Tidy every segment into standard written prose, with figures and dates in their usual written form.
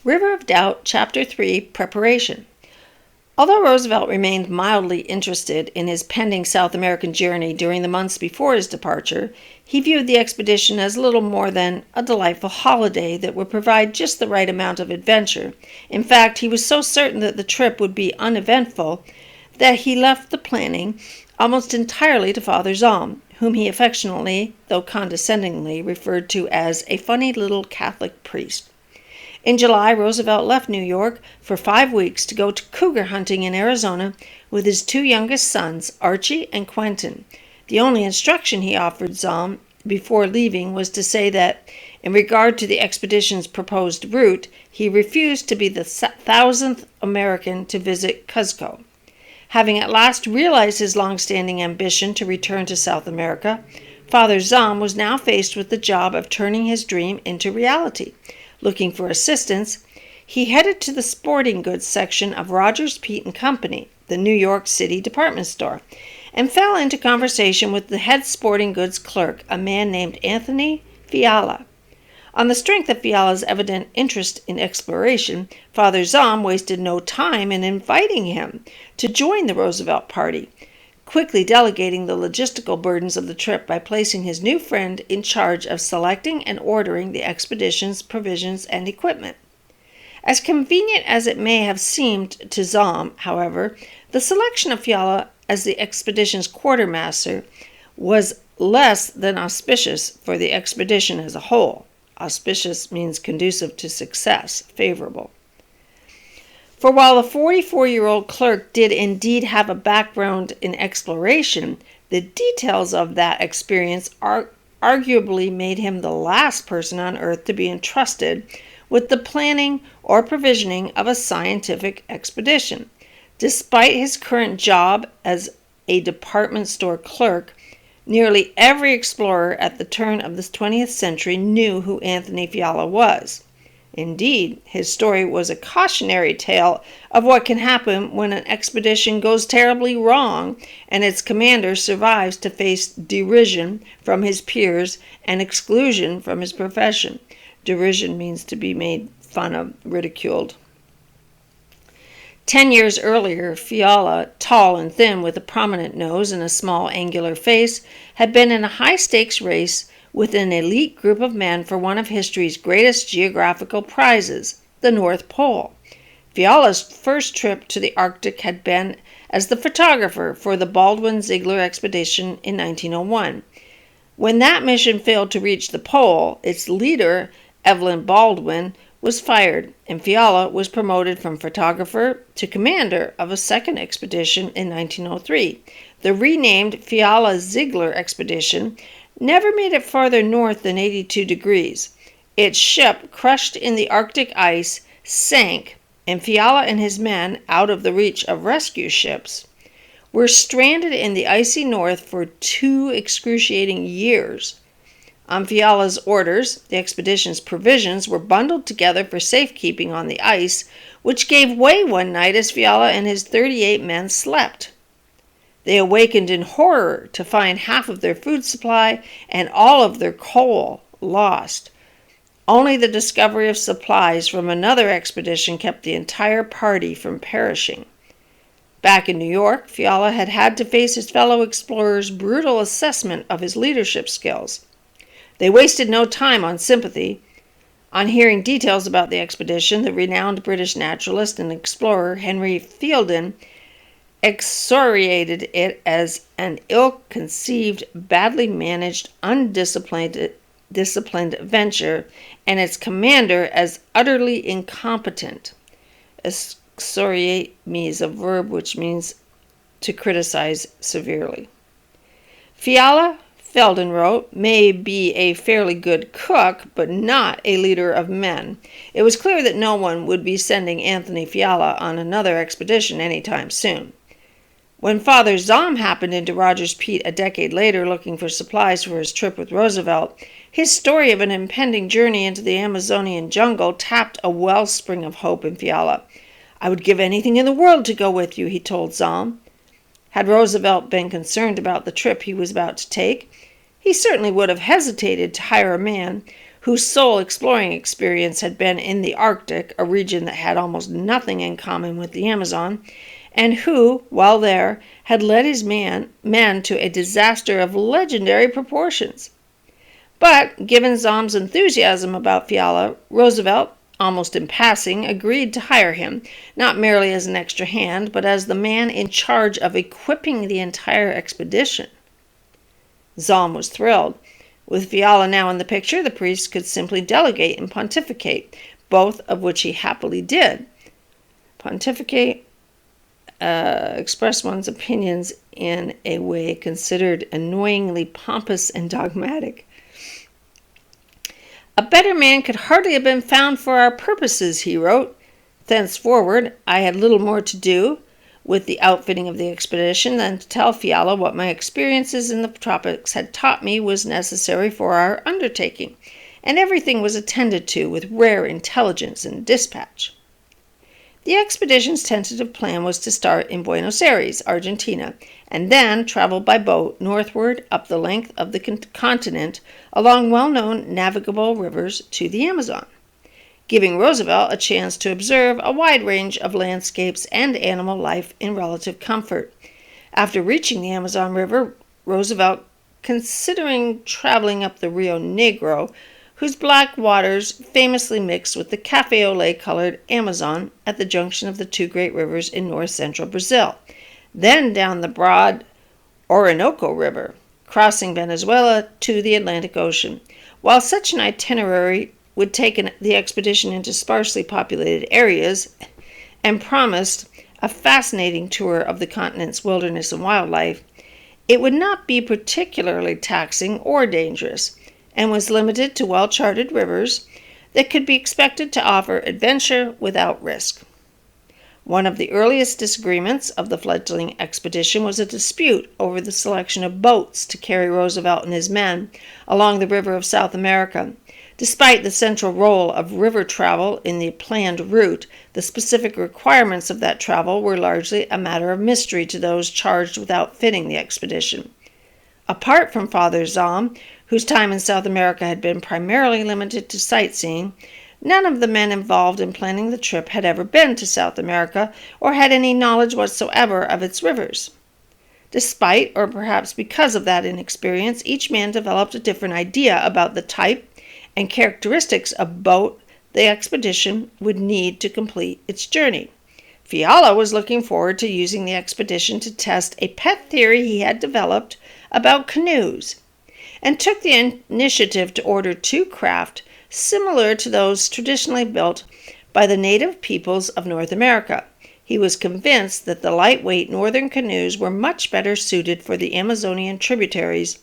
River of Doubt, Chapter 3, Preparation. Although Roosevelt remained mildly interested in his pending South American journey during the months before his departure, he viewed the expedition as little more than a delightful holiday that would provide just the right amount of adventure. In fact, he was so certain that the trip would be uneventful that he left the planning almost entirely to Father Zahm, whom he affectionately, though condescendingly, referred to as a funny little Catholic priest. In July, Roosevelt left New York for 5 weeks to go cougar hunting in Arizona with his 2 youngest sons, Archie and Quentin. The only instruction he offered Zahm before leaving was to say that, in regard to the expedition's proposed route, he refused to be the 1,000th American to visit Cuzco. Having at last realized his long-standing ambition to return to South America, Father Zahm was now faced with the job of turning his dream into reality. Looking for assistance, he headed to the sporting goods section of Rogers, Peet & Company, the New York City department store, and fell into conversation with the head sporting goods clerk, a man named Anthony Fiala. On the strength of Fiala's evident interest in exploration, Father Zahm wasted no time in inviting him to join the Roosevelt party, quickly delegating the logistical burdens of the trip by placing his new friend in charge of selecting and ordering the expedition's provisions and equipment. As convenient as it may have seemed to Zahm, however, the selection of Fiala as the expedition's quartermaster was less than auspicious for the expedition as a whole. Auspicious means conducive to success, favorable. For while the 44-year-old clerk did indeed have a background in exploration, the details of that experience arguably made him the last person on earth to be entrusted with the planning or provisioning of a scientific expedition. Despite his current job as a department store clerk, nearly every explorer at the turn of the 20th century knew who Anthony Fiala was. Indeed, his story was a cautionary tale of what can happen when an expedition goes terribly wrong and its commander survives to face derision from his peers and exclusion from his profession. Derision means to be made fun of, ridiculed. 10 years earlier, Fiala, tall and thin with a prominent nose and a small angular face, had been in a high-stakes race with an elite group of men for one of history's greatest geographical prizes, the North Pole. Fiala's first trip to the Arctic had been as the photographer for the Baldwin-Ziegler expedition in 1901. When that mission failed to reach the pole, its leader, Evelyn Baldwin, was fired, and Fiala was promoted from photographer to commander of a second expedition in 1903. The renamed Fiala-Ziegler expedition never made it farther north than 82 degrees. Its ship, crushed in the Arctic ice, sank, and Fiala and his men, out of the reach of rescue ships, were stranded in the icy north for 2 excruciating years. On Fiala's orders, the expedition's provisions were bundled together for safekeeping on the ice, which gave way one night as Fiala and his 38 men slept. They awakened in horror to find half of their food supply and all of their coal lost. Only the discovery of supplies from another expedition kept the entire party from perishing. Back in New York, Fiala had had to face his fellow explorers' brutal assessment of his leadership skills. They wasted no time on sympathy. On hearing details about the expedition, the renowned British naturalist and explorer Henry Fielden excoriated it as an ill-conceived, badly managed, undisciplined venture, and its commander as utterly incompetent. Excoriate means a verb which means to criticize severely. Fiala, Fielden wrote, may be a fairly good cook, but not a leader of men. It was clear that no one would be sending Anthony Fiala on another expedition anytime soon. When Father Zahm happened into Rogers Peet a decade later looking for supplies for his trip with Roosevelt, his story of an impending journey into the Amazonian jungle tapped a wellspring of hope in Fiala. "I would give anything in the world to go with you," he told Zahm. Had Roosevelt been concerned about the trip he was about to take, he certainly would have hesitated to hire a man whose sole exploring experience had been in the Arctic, a region that had almost nothing in common with the Amazon, and who, while there, had led his men to a disaster of legendary proportions. But, given Zahm's enthusiasm about Fiala, Roosevelt, almost in passing, agreed to hire him, not merely as an extra hand, but as the man in charge of equipping the entire expedition. Zahm was thrilled. With Fiala now in the picture, the priest could simply delegate and pontificate, both of which he happily did. Pontificate, express one's opinions in a way considered annoyingly pompous and dogmatic. "A better man could hardly have been found for our purposes," he wrote. "Thenceforward, I had little more to do with the outfitting of the expedition than to tell Fiala what my experiences in the tropics had taught me was necessary for our undertaking, and everything was attended to with rare intelligence and dispatch." The expedition's tentative plan was to start in Buenos Aires, Argentina, and then travel by boat northward up the length of the continent along well-known navigable rivers to the Amazon, giving Roosevelt a chance to observe a wide range of landscapes and animal life in relative comfort. After reaching the Amazon River, Roosevelt, considering traveling up the Rio Negro, whose black waters famously mix with the cafe au lait-colored Amazon at the junction of the two great rivers in north-central Brazil, then down the broad Orinoco River, crossing Venezuela to the Atlantic Ocean. While such an itinerary would take the expedition into sparsely populated areas and promised a fascinating tour of the continent's wilderness and wildlife, it would not be particularly taxing or dangerous, and was limited to well-charted rivers that could be expected to offer adventure without risk. One of the earliest disagreements of the fledgling expedition was a dispute over the selection of boats to carry Roosevelt and his men along the river of South America. Despite the central role of river travel in the planned route, the specific requirements of that travel were largely a matter of mystery to those charged with outfitting the expedition. Apart from Father Zahm, whose time in South America had been primarily limited to sightseeing, none of the men involved in planning the trip had ever been to South America or had any knowledge whatsoever of its rivers. Despite, or perhaps because of that inexperience, each man developed a different idea about the type and characteristics of boat the expedition would need to complete its journey. Fiala was looking forward to using the expedition to test a pet theory he had developed about canoes, and took the initiative to order 2 craft similar to those traditionally built by the native peoples of North America. He was convinced that the lightweight northern canoes were much better suited for the Amazonian tributaries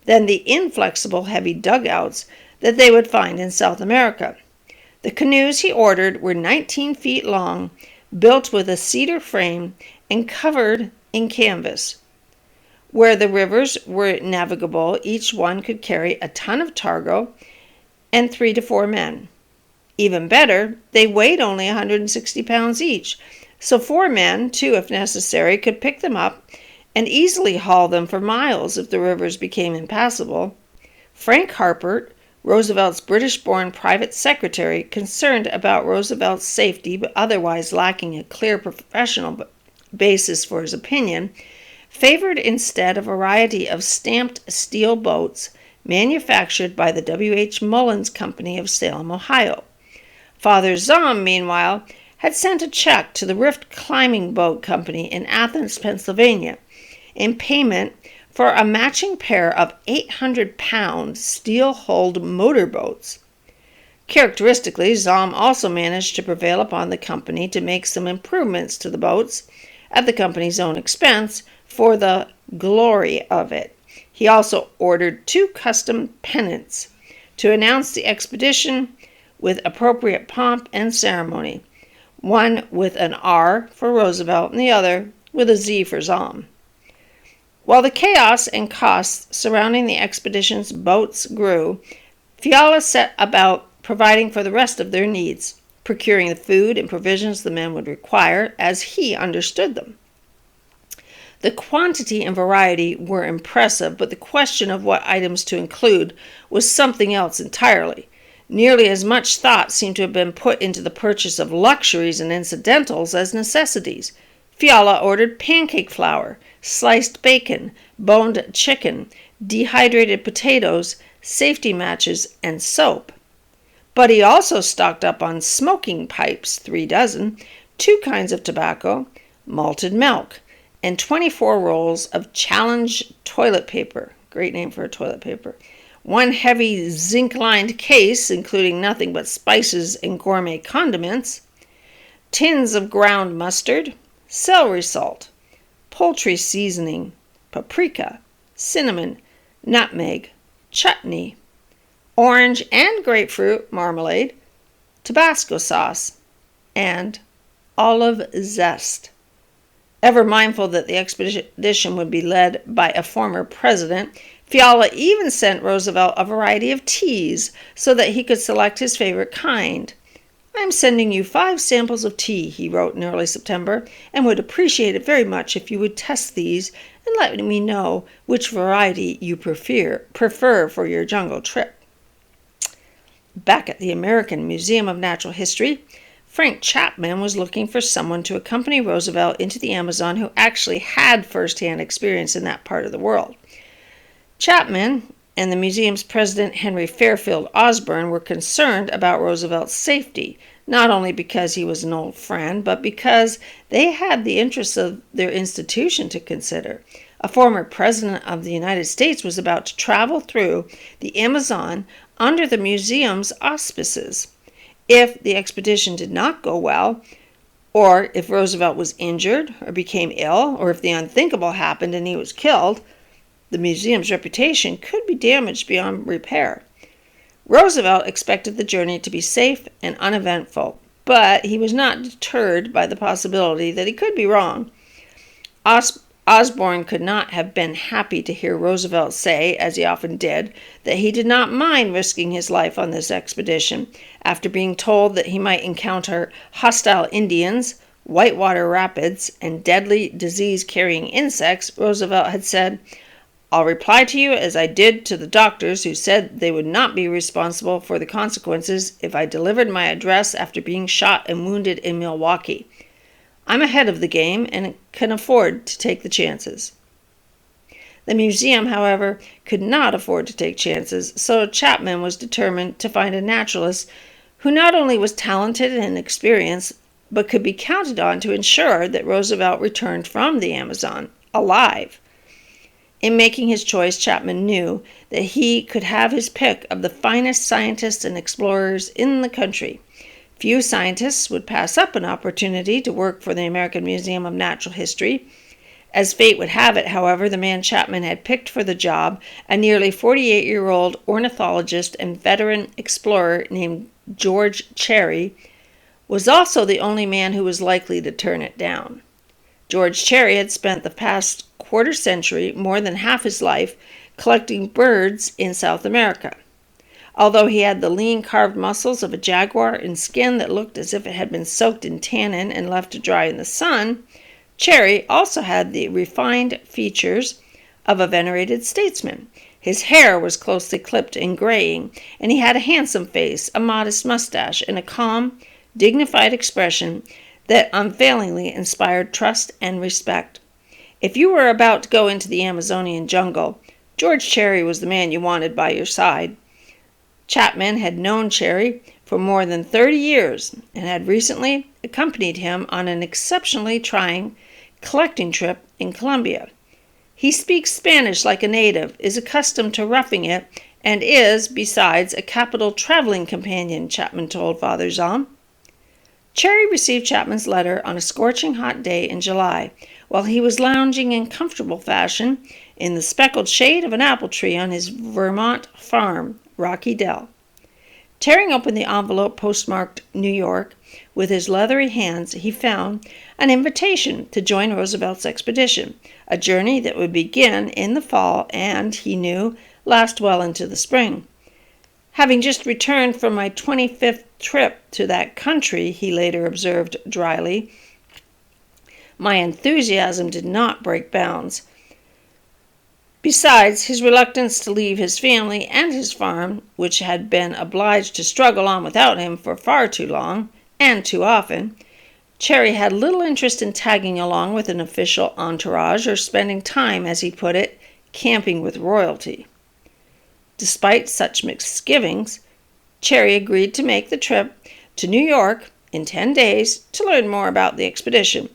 than the inflexible heavy dugouts that they would find in South America. The canoes he ordered were 19 feet long, built with a cedar frame and covered in canvas. Where the rivers were navigable, each one could carry a ton of cargo and 3 to 4 men. Even better, they weighed only 160 pounds each, so 4 men, 2 if necessary, could pick them up and easily haul them for miles if the rivers became impassable. Frank Harpert, Roosevelt's British-born private secretary, concerned about Roosevelt's safety but otherwise lacking a clear professional basis for his opinion, favored instead a variety of stamped steel boats manufactured by the W.H. Mullins Company of Salem, Ohio. Father Zahm, meanwhile, had sent a check to the Rift Climbing Boat Company in Athens, Pennsylvania, in payment for a matching pair of 800-pound steel-hulled motorboats. Characteristically, Zahm also managed to prevail upon the company to make some improvements to the boats at the company's own expense for the glory of it. He also ordered 2 custom pennants to announce the expedition with appropriate pomp and ceremony, one with an R for Roosevelt and the other with a Z for Zahm. While the chaos and costs surrounding the expedition's boats grew, Fiala set about providing for the rest of their needs, procuring the food and provisions the men would require as he understood them. The quantity and variety were impressive, but the question of what items to include was something else entirely. Nearly as much thought seemed to have been put into the purchase of luxuries and incidentals as necessities. Fiala ordered pancake flour, sliced bacon, boned chicken, dehydrated potatoes, safety matches, and soap. But he also stocked up on smoking pipes, 3 dozen, 2 kinds of tobacco, malted milk, and 24 rolls of Challenge toilet paper. Great name for a toilet paper. 1 heavy zinc-lined case, including nothing but spices and gourmet condiments, tins of ground mustard, celery salt, poultry seasoning, paprika, cinnamon, nutmeg, chutney, orange and grapefruit marmalade, Tabasco sauce, and olive zest. Ever mindful that the expedition would be led by a former president, Fiala even sent Roosevelt a variety of teas so that he could select his favorite kind. "I'm sending you 5 samples of tea," he wrote in early September, "and would appreciate it very much if you would test these and let me know which variety you prefer for your jungle trip." Back at the American Museum of Natural History, Frank Chapman was looking for someone to accompany Roosevelt into the Amazon who actually had first-hand experience in that part of the world. Chapman and the museum's president, Henry Fairfield Osborn, were concerned about Roosevelt's safety, not only because he was an old friend, but because they had the interests of their institution to consider. A former president of the United States was about to travel through the Amazon under the museum's auspices. If the expedition did not go well, or if Roosevelt was injured or became ill, or if the unthinkable happened and he was killed, the museum's reputation could be damaged beyond repair. Roosevelt expected the journey to be safe and uneventful, but he was not deterred by the possibility that he could be wrong. Osborn could not have been happy to hear Roosevelt say, as he often did, that he did not mind risking his life on this expedition. After being told that he might encounter hostile Indians, whitewater rapids, and deadly disease-carrying insects, Roosevelt had said, "I'll reply to you as I did to the doctors who said they would not be responsible for the consequences if I delivered my address after being shot and wounded in Milwaukee. I'm ahead of the game and can afford to take the chances." The museum, however, could not afford to take chances, so Chapman was determined to find a naturalist who not only was talented and experienced, but could be counted on to ensure that Roosevelt returned from the Amazon alive. In making his choice, Chapman knew that he could have his pick of the finest scientists and explorers in the country. Few scientists would pass up an opportunity to work for the American Museum of Natural History. As fate would have it, however, the man Chapman had picked for the job, a nearly 48-year-old ornithologist and veteran explorer named George Cherry, was also the only man who was likely to turn it down. George Cherry had spent the past quarter century, more than half his life, collecting birds in South America. Although he had the lean carved muscles of a jaguar and skin that looked as if it had been soaked in tannin and left to dry in the sun, Cherry also had the refined features of a venerated statesman. His hair was closely clipped and graying, and he had a handsome face, a modest mustache, and a calm, dignified expression that unfailingly inspired trust and respect. If you were about to go into the Amazonian jungle, George Cherry was the man you wanted by your side. Chapman had known Cherry for more than 30 years and had recently accompanied him on an exceptionally trying collecting trip in Colombia. He speaks Spanish like a native, is accustomed to roughing it, and is, besides, a capital traveling companion, Chapman told Father Jean. Cherry received Chapman's letter on a scorching hot day in July, while he was lounging in comfortable fashion in the speckled shade of an apple tree on his Vermont farm, Rocky Dell. Tearing open the envelope postmarked New York with his leathery hands, he found an invitation to join Roosevelt's expedition, a journey that would begin in the fall and, he knew, last well into the spring. "Having just returned from my 25th trip to that country," he later observed dryly, "my enthusiasm did not break bounds. Besides, his reluctance to leave his family and his farm, which had been obliged to struggle on without him for far too long, and too often, Cherry had little interest in tagging along with an official entourage or spending time, as he put it, camping with royalty. Despite such misgivings, Cherry agreed to make the trip to New York in 10 days to learn more about the expedition.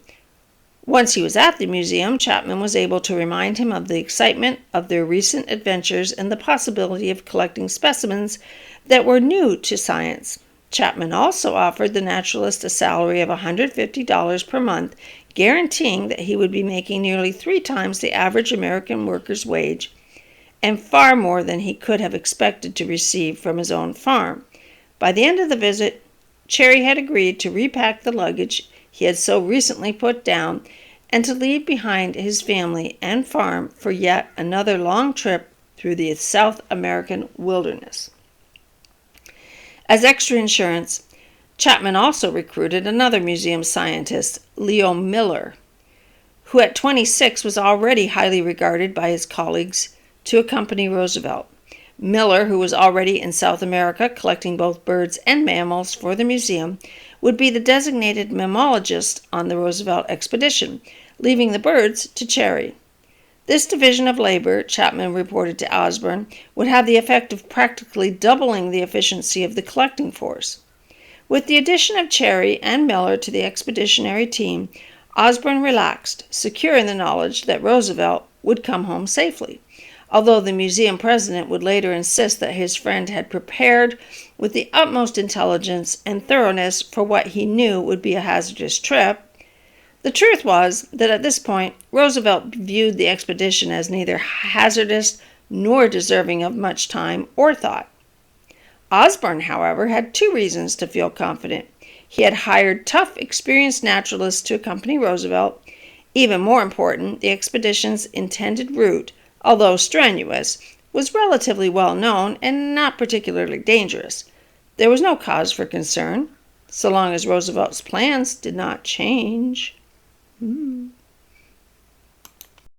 Once he was at the museum, Chapman was able to remind him of the excitement of their recent adventures and the possibility of collecting specimens that were new to science. Chapman also offered the naturalist a salary of $150 per month, guaranteeing that he would be making nearly 3 times the average American worker's wage, and far more than he could have expected to receive from his own farm. By the end of the visit, Cherry had agreed to repack the luggage he had so recently put down and to leave behind his family and farm for yet another long trip through the South American wilderness. As extra insurance, Chapman also recruited another museum scientist, Leo Miller, who at 26 was already highly regarded by his colleagues, to accompany Roosevelt. Miller, who was already in South America collecting both birds and mammals for the museum, would be the designated mammologist on the Roosevelt expedition, leaving the birds to Cherry. This division of labor, Chapman reported to Osborn, would have the effect of practically doubling the efficiency of the collecting force. With the addition of Cherry and Miller to the expeditionary team, Osborn relaxed, secure in the knowledge that Roosevelt would come home safely, although the museum president would later insist that his friend had prepared with the utmost intelligence and thoroughness for what he knew would be a hazardous trip. The truth was that at this point, Roosevelt viewed the expedition as neither hazardous nor deserving of much time or thought. Osborn, however, had 2 reasons to feel confident. He had hired tough, experienced naturalists to accompany Roosevelt. Even more important, the expedition's intended route, although strenuous, was relatively well known and not particularly dangerous. There was no cause for concern, so long as Roosevelt's plans did not change.